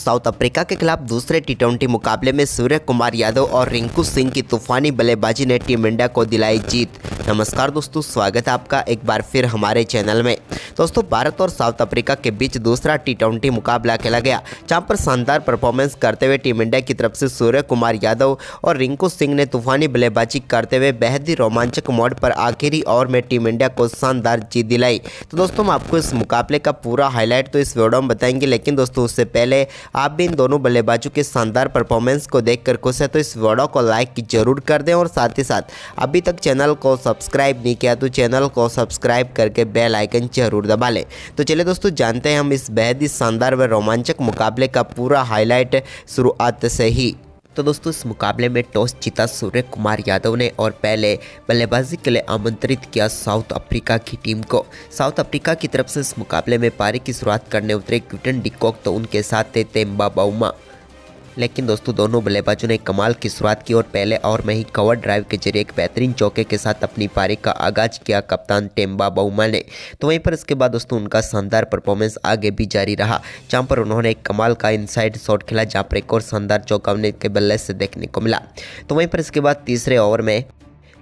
South Africa के खिलाफ दूसरे टी20 मुकाबले में सूर्य कुमार यादव और रिंकू सिंह की तूफानी बल्लेबाजी ने टीम इंडिया को दिलाई जीत। नमस्कार दोस्तों, स्वागत है आपका एक बार फिर हमारे चैनल में। दोस्तों, भारत और साउथ अफ्रीका के बीच दूसरा टी20 मुकाबला खेला गया, जहां पर शानदार परफॉर्मेंस करते हुए टीम इंडिया की तरफ से सूर्य कुमार यादव और रिंकू सिंह ने तूफानी बल्लेबाजी करते हुए बेहद ही रोमांचक मोड पर आखिरी ओवर में टीम इंडिया को शानदार जीत दिलाई। तो दोस्तों, हम आपको इस मुकाबले का पूरा हाईलाइट तो इस वीडियो में बताएंगे, लेकिन दोस्तों उससे पहले आप भी इन दोनों बल्लेबाजों के शानदार परफॉर्मेंस को देखकर खुश है तो इस वीडियो को लाइक जरूर कर दें और साथ ही साथ अभी तक चैनल को सब्सक्राइब नहीं किया तो चैनल को सब्सक्राइब करके बेल आइकन जरूर दबा लें। तो चलिए दोस्तों, जानते हैं हम इस बेहद ही शानदार व रोमांचक मुकाबले का पूरा हाईलाइट शुरुआत से ही। तो दोस्तों, इस मुकाबले में टॉस जीता सूर्य कुमार यादव ने और पहले बल्लेबाजी के लिए आमंत्रित किया साउथ अफ्रीका की टीम को। साउथ अफ्रीका की तरफ से इस मुकाबले में पारी की शुरुआत करने उतरे क्विंटन डी कॉक, तो उनके साथ थे तेम्बा बाउमा। लेकिन दोस्तों, दोनों बल्लेबाजों ने कमाल की शुरुआत की और पहले ओवर में ही कवर ड्राइव के जरिए एक बेहतरीन चौके के साथ अपनी पारी का आगाज किया कप्तान तेम्बा बाउमा ने। तो वहीं पर इसके बाद दोस्तों उनका शानदार परफॉर्मेंस आगे भी जारी रहा, जहां पर उन्होंने एक कमाल का इनसाइड शॉट खेला, जहां पर एक और शानदार चौका उनके बल्ले से देखने को मिला। तो वहीं पर इसके बाद तीसरे ओवर में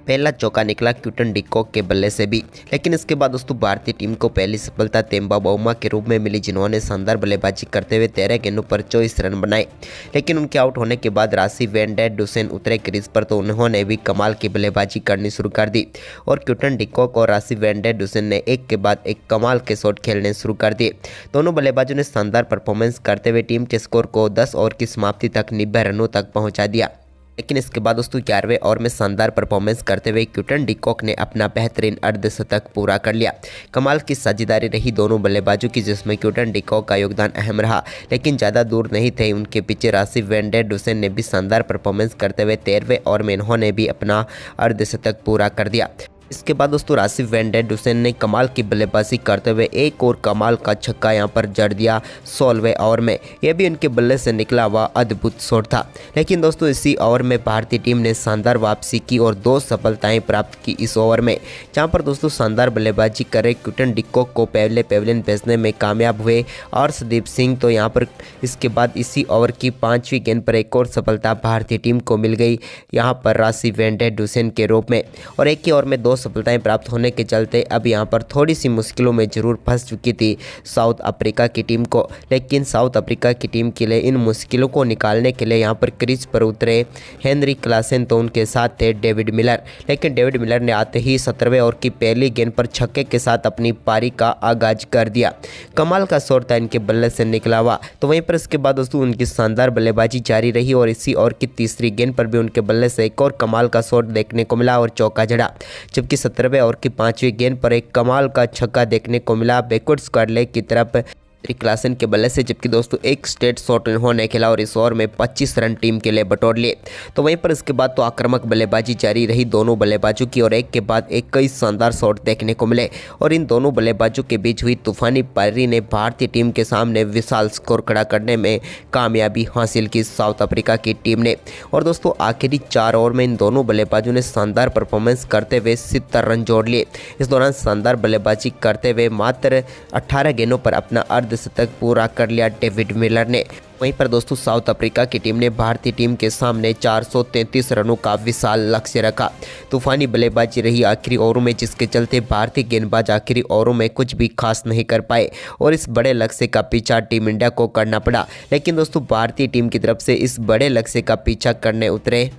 पहला चौका निकला क्विंटन डी कॉक के बल्ले से भी। लेकिन इसके बाद दोस्तों भारतीय टीम को पहली सफलता तेम्बा बाउमा के रूप में मिली, जिन्होंने शानदार बल्लेबाजी करते हुए 13 गेंदों पर 24 रन बनाए। लेकिन उनके आउट होने के बाद राशि वैन डेर डुसेन उतरे क्रीज पर, तो उन्होंने भी कमाल की बल्लेबाजी करनी शुरू कर दी और क्विंटन डी कॉक और राशि वैन डेर डुसेन ने एक के बाद एक कमाल के शॉट खेलने शुरू कर दिए। दोनों बल्लेबाजों ने शानदार परफॉर्मेंस करते हुए टीम के स्कोर को 10 ओवर की समाप्ति तक 90 रनों तक पहुँचा दिया। लेकिन इसके बाद दोस्तों 11वें ओवर में शानदार परफॉर्मेंस करते हुए क्विंटन डी कॉक ने अपना बेहतरीन अर्धशतक पूरा कर लिया। कमाल की साझेदारी रही दोनों बल्लेबाजों की, जिसमें क्विंटन डी कॉक का योगदान अहम रहा, लेकिन ज़्यादा दूर नहीं थे उनके पीछे राशि वैन डेर डुसेन ने भी शानदार परफॉर्मेंस करते हुए 13वें ओवर में इन्होंने भी अपना अर्धशतक पूरा कर दिया। इसके बाद दोस्तों राशि वैन डेर डुसेन ने कमाल की बल्लेबाजी करते हुए एक और कमाल का छक्का यहां पर जड़ दिया 16वें ओवर में। यह भी उनके बल्ले से निकला हुआ अद्भुत शॉट था। लेकिन दोस्तों इसी ओवर में भारतीय टीम ने शानदार वापसी की और 2 सफलताएं प्राप्त की इस ओवर में, जहां पर दोस्तों शानदार बल्लेबाजी करे क्विंटन डी कॉक को पहले पेविलियन भेजने में कामयाब हुए अर्शदीप सिंह। तो यहाँ पर इसके बाद इसी ओवर की 5वीं गेंद पर एक और सफलता भारतीय टीम को मिल गई, यहाँ पर राशि वैन डेर डुसेन के रूप में। और एक ही ओवर में 2 सफलताएं प्राप्त होने के चलते अब यहां पर थोड़ी सी मुश्किलों में जरूर फंस चुकी थी साउथ अफ्रीका की टीम को। लेकिन साउथ अफ्रीका की टीम के लिए इन मुश्किलों को निकालने के लिए यहां पर क्रीज पर उतरे हेनरी क्लासेन, तो उनके साथ थे डेविड मिलर। लेकिन डेविड मिलर ने आते ही 17वें ओवर की पहली गेंद पर छक्के के साथ अपनी पारी का आगाज कर दिया। कमाल का शॉट था इनके बल्ले से निकला हुआ। तो वहीं पर इसके बाद दोस्तों उनकी शानदार बल्लेबाजी जारी रही और इसी ओवर की तीसरी गेंद पर भी उनके बल्ले से एक और कमाल का शॉट देखने को मिला और चौका जड़ा, जबकि 17वें ओवर की 5वीं गेंद पर एक कमाल का छक्का देखने को मिला बैकवर्ड स्क्वायर लेग की तरफ क्लासन के बल्ले से, जबकि दोस्तों एक स्ट्रेट शॉट उन्होंने खेला और इस ओवर में 25 रन टीम के लिए बटोर लिए। तो वहीं पर इसके बाद तो आक्रामक बल्लेबाजी जारी रही दोनों बल्लेबाजों की और एक के बाद एक कई शानदार शॉट देखने को मिले और इन दोनों बल्लेबाजों के बीच हुई तूफानी पारी ने भारतीय टीम के सामने विशाल स्कोर खड़ा करने में कामयाबी हासिल की साउथ अफ्रीका की टीम ने। और दोस्तों आखिरी 4 ओवर में इन दोनों बल्लेबाजों ने शानदार परफॉर्मेंस करते हुए 70 रन जोड़ लिए। इस दौरान शानदार बल्लेबाजी करते हुए मात्र 18 गेंदों पर अपना अर्धशतक पूरा कर लिया डेविड मिलर ने। वहीं पर दोस्तों साउथ अफ्रीका की टीम ने भारतीय टीम के सामने 433 रनों का विशाल लक्ष्य रखा। तूफानी बल्लेबाजी रही आखिरी ओवरों में, जिसके चलते भारतीय गेंदबाज आखिरी ओवरों में कुछ भी खास नहीं कर पाए और इस बड़े लक्ष्य का पीछा टीम इंडिया को करना पड़ा। लेकिन दोस्तों भारतीय टीम की तरफ से इस बड़े लक्ष्य का पीछा करने उतरे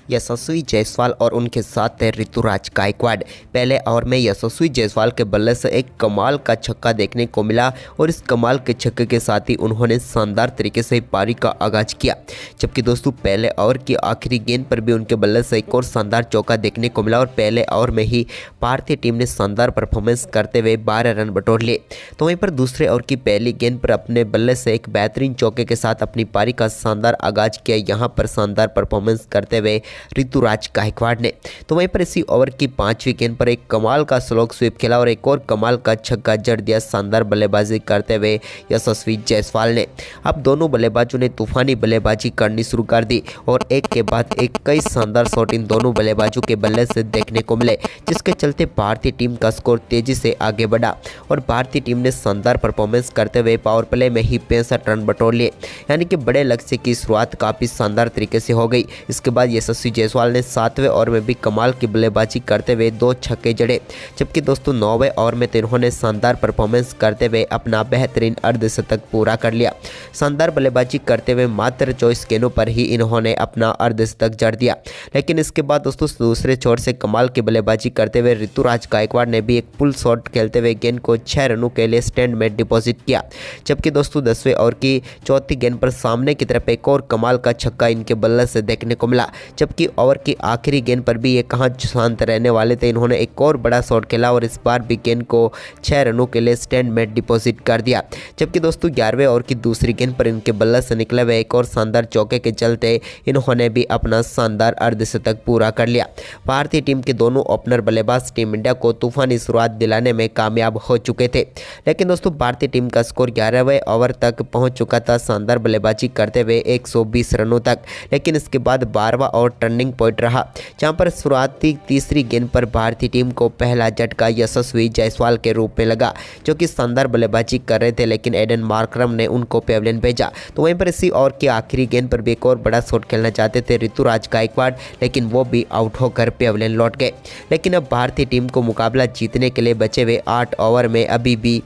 यशस्वी जायसवाल और उनके साथ थे ऋतुराज गायकवाड़। पहले ओवर में यशस्वी जायसवाल के बल्ले से एक कमाल का छक्का देखने को मिला और इस कमाल के छक्के के साथ ही उन्होंने शानदार तरीके से पारी का आगाज किया, जबकि दोस्तों पहले ओवर की आखिरी गेंद पर भी उनके बल्ले से एक और शानदार चौका देखने को मिला और पहले ओवर में ही भारतीय टीम ने शानदार परफॉर्मेंस करते हुए 12 रन बटोर लिए। तो वहीं पर दूसरे ओवर की पहली गेंद पर अपने बल्ले से एक बेहतरीन चौके के साथ अपनी पारी का शानदार आगाज किया। यहाँ पर शानदार परफॉर्मेंस करते हुए ऋतुराज गायकवाड़ ने। तो वहीं पर इसी ओवर की 5वीं गेंद पर एक कमाल का स्लो स्वीप खेला और एक और कमाल का छक्का जड़ दिया शानदार बल्लेबाजी करते हुए यशस्वी जायसवाल ने। अब दोनों बल्लेबाजों ने तूफानी बल्लेबाजी करनी शुरू कर दी और एक के बाद एक कई शानदार शॉट इन दोनों बल्लेबाजों के बल्ले से देखने को मिले, जिसके चलते भारतीय टीम का स्कोर तेजी से आगे बढ़ा और भारतीय टीम ने शानदार परफॉर्मेंस करते हुए पावर प्ले में ही 65 रन बटोर लिए, यानी कि बड़े लक्ष्य की शुरुआत काफ़ी शानदार तरीके से हो गई। इसके बाद यशस्वी जायसवाल ने 7वें ओवर में भी कमाल की बल्लेबाजी करते हुए 2 छक्के जड़े, जबकि दोस्तों 9वें ओवर में इन्होंने शानदार परफॉर्मेंस करते हुए अपना बेहतरीन अर्धशतक पूरा कर लिया। शानदार बल्लेबाजी करते हुए मात्र 24 गेंदों पर ही इन्होंने अपना अर्धशतक जड़ दिया। लेकिन इसके बाद दोस्तों दूसरे छोर से कमाल की बल्लेबाजी करते हुए ऋतुराज गायकवाड़ ने भी एक पुल शॉट खेलते हुए गेंद को 6 रनों के लिए स्टैंड में डिपॉजिट किया, जबकि दोस्तों 10वें ओवर की चौथी गेंद पर सामने की तरफ एक और कमाल का छक्का इनके बल्ले से देखने को मिला, जबकि ओवर की आखिरी गेंद पर भी ये कहां शांत रहने वाले थे, इन्होंने एक और बड़ा शॉट खेला और इस बार भी गेंद को 6 रनों के लिए स्टैंड में डिपॉजिट कर दिया। जबकि दोस्तों 11वें ओवर की दूसरी गेंद पर इनके बल्ले से निकले हुए एक और शानदार चौके के चलते इन्होंने भी अपना शानदार अर्धशतक पूरा कर लिया। भारतीय टीम के दोनों ओपनर बल्लेबाज टीम इंडिया को तूफानी शुरुआत दिलाने में कामयाब हो चुके थे। लेकिन दोस्तों भारतीय टीम का स्कोर 11वें ओवर तक पहुंच चुका था शानदार बल्लेबाजी करते हुए 120 रनों तक। लेकिन इसके बाद 12वां ओवर टर्निंग पॉइंट रहा, जहां पर शुरुआती तीसरी गेंद पर भारतीय टीम को पहला झटका यशस्वी जायसवाल के रूप में लगा, जो कि शानदार बल्लेबाजी कर रहे थे, लेकिन एडन मार्करम ने उनको पेविलियन भेजा। तो वहीं पर इसी ओवर की आखिरी गेंद पर भी एक और बड़ा शॉट खेलना चाहते थे ऋतुराज गायकवाड़, लेकिन वो भी आउट होकर पेविलियन लौट गए। लेकिन अब भारतीय टीम को मुकाबला जीतने के लिए बचे हुए 8 ओवर में अभी भी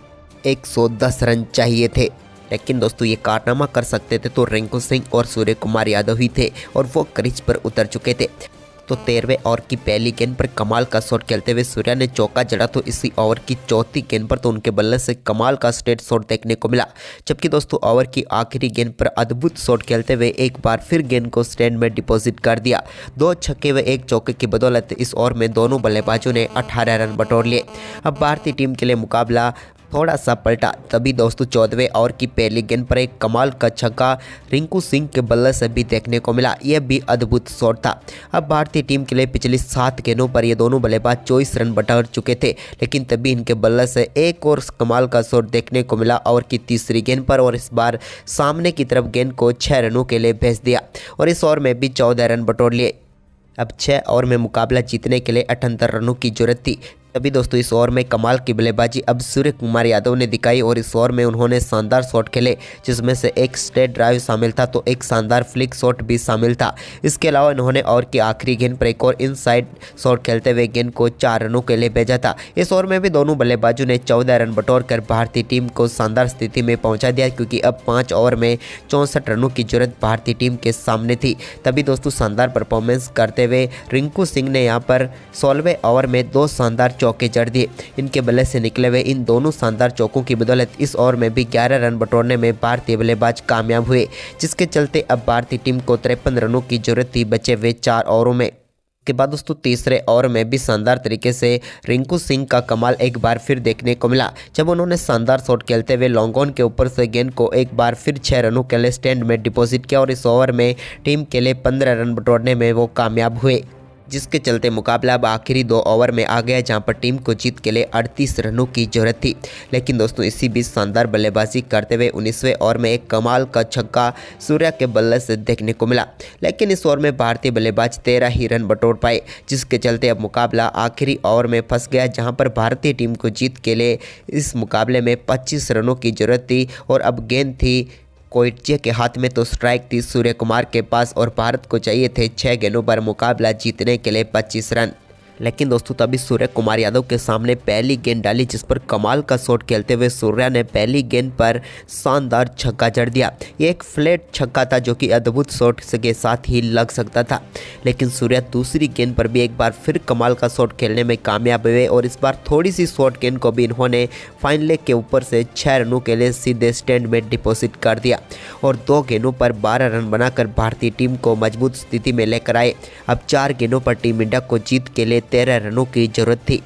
110 रन चाहिए थे। लेकिन दोस्तों ये कारनामा कर सकते थे तो रिंकू सिंह और सूर्य कुमार यादव ही थे और वो क्रीज पर उतर चुके थे। तो 13वें ओवर की पहली गेंद पर कमाल का शॉट खेलते हुए सूर्या ने चौका जड़ा, तो इसी ओवर की चौथी गेंद पर तो उनके बल्ले से कमाल का स्ट्रेट शॉट देखने को मिला। जबकि दोस्तों ओवर की आखिरी गेंद पर अद्भुत शॉट खेलते हुए एक बार फिर गेंद को स्टैंड में डिपॉजिट कर दिया। 2 छक्के व 1 चौके की बदौलत इस ओवर में दोनों बल्लेबाजों ने 18 रन बटोर लिए। अब भारतीय टीम के लिए मुकाबला थोड़ा सा पलटा, तभी दोस्तों 14वें ओवर की पहली गेंद पर एक कमाल का छक्का रिंकू सिंह के बल्ले से भी देखने को मिला। यह भी अद्भुत शॉट था। अब भारतीय टीम के लिए पिछली 7 गेंदों पर ये दोनों बल्लेबाज 24 रन बटोर चुके थे, लेकिन तभी इनके बल्ले से एक और कमाल का शॉट देखने को मिला ओवर की तीसरी गेंद पर, और इस बार सामने की तरफ गेंद को 6 रनों के लिए भेज दिया और इस ओवर में भी 14 रन बटोर लिए। अब 6 ओवर में मुकाबला जीतने के लिए 78 रनों की जरूरत थी। तभी दोस्तों इस ओवर में कमाल की बल्लेबाजी अब सूर्य कुमार यादव ने दिखाई और इस ओवर में उन्होंने शानदार शॉट खेले, जिसमें से एक स्ट्रेट ड्राइव शामिल था तो एक शानदार फ्लिक शॉट भी शामिल था। इसके अलावा इन्होंने ओवर की आखिरी गेंद पर एक और इनसाइड शॉट खेलते हुए गेंद को 4 रनों के लिए भेजा था। इस ओवर में भी दोनों बल्लेबाजों ने 14 रन बटोर कर भारतीय टीम को शानदार स्थिति में पहुंचा दिया, क्योंकि अब 5 ओवर में 64 रनों की जरूरत भारतीय टीम के सामने थी। तभी दोस्तों शानदार परफॉर्मेंस करते हुए रिंकू सिंह ने यहाँ पर 16वें ओवर में 2 शानदार चौके जड़ दिए। इनके बल्ले से निकले हुए इन दोनों शानदार चौकों की बदौलत इस ओवर में भी 11 रन बटोरने में भारतीय बल्लेबाज कामयाब हुए, जिसके चलते अब भारतीय टीम को 53 रनों की जरूरत थी बचे हुए 4 ओवरों में। के बाद दोस्तों तीसरे ओवर में भी शानदार तरीके से रिंकू सिंह का कमाल एक बार फिर देखने को मिला, जब उन्होंने शानदार शॉट खेलते हुए लॉन्ग ऑन के ऊपर से गेंद को एक बार फिर 6 रनों के लिए स्टैंड में डिपॉजिट किया और इस ओवर में टीम के लिए 15 रन बटोरने में वो कामयाब हुए, जिसके चलते मुकाबला अब आखिरी 2 ओवर में आ गया, जहां पर टीम को जीत के लिए 38 रनों की जरूरत थी। लेकिन दोस्तों इसी बीच शानदार बल्लेबाजी करते हुए 19वें ओवर में एक कमाल का छक्का सूर्या के बल्ले से देखने को मिला, लेकिन इस ओवर में भारतीय बल्लेबाज 13 ही रन बटोर पाए, जिसके चलते अब मुकाबला आखिरी ओवर में फंस गया, जहां पर भारतीय टीम को जीत के लिए इस मुकाबले में 25 रनों की जरूरत थी और अब गेंद थी कोइटजे के हाथ में तो स्ट्राइक थी सूर्य कुमार के पास और भारत को चाहिए थे 6 गेंदों पर मुकाबला जीतने के लिए 25 रन। लेकिन दोस्तों तभी सूर्य कुमार यादव के सामने पहली गेंद डाली, जिस पर कमाल का शॉट खेलते हुए सूर्या ने पहली गेंद पर शानदार छक्का जड़ दिया। ये एक फ्लैट छक्का था जो कि अद्भुत शॉट के साथ ही लग सकता था, लेकिन सूर्या दूसरी गेंद पर भी एक बार फिर कमाल का शॉट खेलने में कामयाब हुए और इस बार थोड़ी सी शॉर्ट गेंद को भी इन्होंने फाइन लेग के ऊपर से 6 रनों के लिए सीधे स्टैंड में डिपॉजिट कर दिया और 2 गेंदों पर 12 रन बनाकर भारतीय टीम को मजबूत स्थिति में लेकर आए। अब 4 गेंदों पर टीम इंडिया को जीत के लिए 13 रनों की जरूरत थी।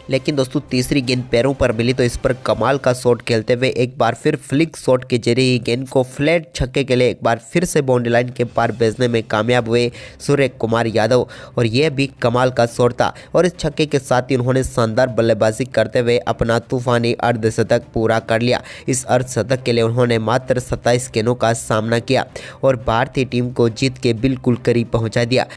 लेकिन दोस्तों तीसरी गेंद पैरों पर मिली तो इस पर कमाल का शॉट खेलते हुए एक बार फिर फ्लिक शॉट के जरिए ही गेंद को फ्लैट छक्के के लिए एक बार फिर से बाउंड्री लाइन के पार भेजने में कामयाब हुए सूर्य कुमार यादव। और यह भी कमाल का शॉट था और इस छक्के के साथ ही उन्होंने शानदार बल्लेबाजी करते हुए अपना तूफानी अर्धशतक पूरा कर लिया। इस अर्धशतक के लिए उन्होंने मात्र 27 गेंदों का सामना किया और भारतीय टीम को जीत के बिल्कुल करीब पहुंचा दिया,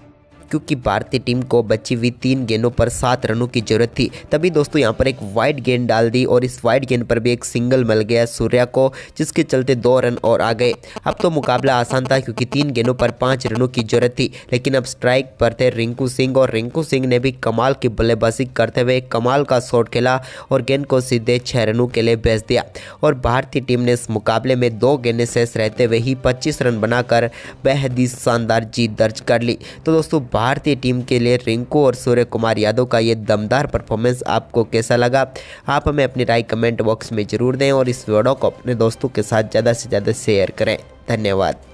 क्योंकि भारतीय टीम को बची हुई 3 गेंदों पर 7 रनों की जरूरत थी। तभी दोस्तों यहाँ पर एक वाइड गेंद डाल दी और इस वाइड गेंद पर भी एक सिंगल मिल गया सूर्या को, जिसके चलते 2 रन और आ गए। अब तो मुकाबला आसान था क्योंकि 3 गेंदों पर 5 रनों की जरूरत थी, लेकिन अब स्ट्राइक पर थे रिंकू सिंह और रिंकू सिंह ने भी कमाल की बल्लेबाजी करते हुए कमाल का शॉट खेला और गेंद को सीधे 6 रनों के लिए भेज दिया। और भारतीय टीम ने इस मुकाबले में 2 गेंदें शेष रहते हुए ही 25 रन बनाकर बेहद ही शानदार जीत दर्ज कर ली। तो दोस्तों भारतीय टीम के लिए रिंकू और सूर्य कुमार यादव का ये दमदार परफॉर्मेंस आपको कैसा लगा, आप हमें अपनी राय कमेंट बॉक्स में जरूर दें और इस वीडियो को अपने दोस्तों के साथ ज़्यादा से ज़्यादा शेयर करें। धन्यवाद।